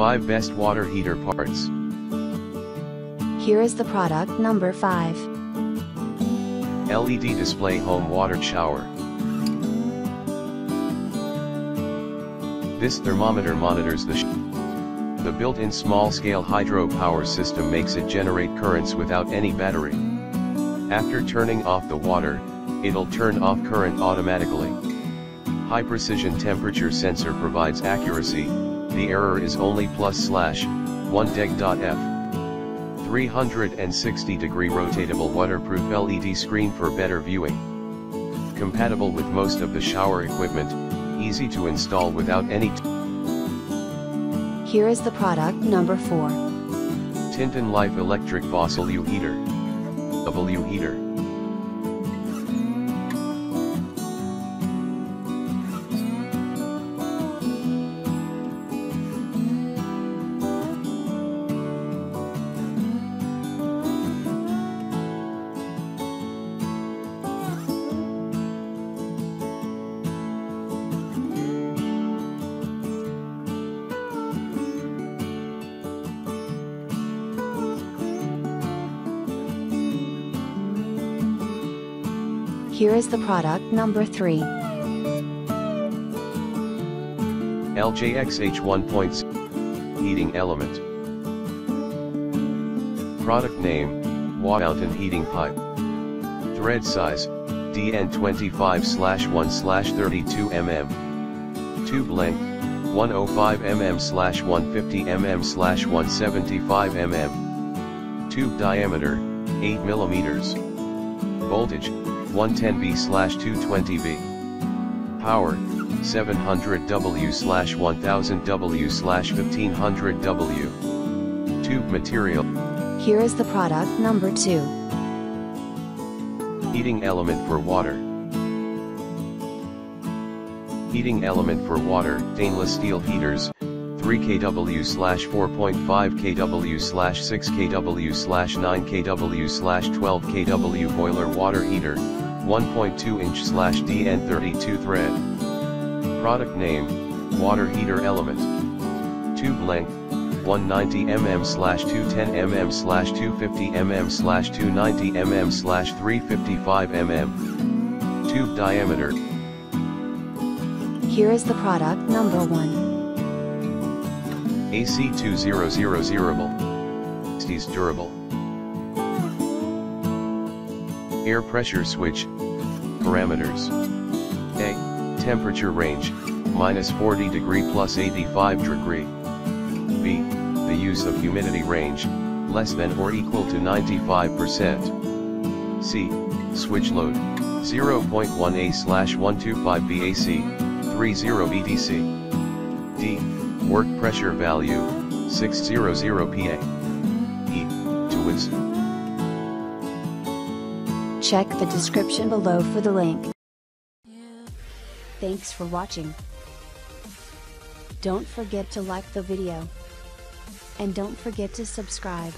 5 Best Water Heater Parts. Here is the product number 5. LED Display Home Water Shower. This thermometer monitors the built-in small-scale hydro-power system makes it generate currents without any battery. After turning off the water, it'll turn off current automatically. High-precision temperature sensor provides accuracy, the error is only +/1 deg.f. 360-degree rotatable waterproof LED screen for better viewing. Compatible with most of the shower equipment, easy to install without any. Here is the product number 4. TINTON Life Electric Faucet Heater. A value heater. Here is the product number 3. LJXH 1.0 Heating Element. Product name, Mountain Heating Pipe. Thread size, DN25/1/32 mm. Tube length, 105 mm/150 mm/175 mm. Tube diameter, 8 mm. Voltage, 110V/220V. Power, 700W/1000W/1500W. Tube material. Here is the product number 2. Heating element for water. Heating element for water, stainless steel heaters, 3 kW/4.5 kW/6 kW/9 kW/12 kW boiler water heater, 1.2 inch/DN32 thread. Product name, water heater element. Tube length, 190 mm/210 mm/250 mm/290 mm/355 mm. Tube diameter. Here is the product number 1. AC200 durable. Stees durable. Air pressure switch. Parameters. A. Temperature range, -40 degree plus 85 degree. B. The use of humidity range, less than or equal to 95%. C. Switch load, 0.1 A/125 BAC, 30 VDC. D. Work pressure value, 600 PA. E. Tools. Check the description below for the link. Thanks for watching. Don't forget to like the video. And don't forget to subscribe.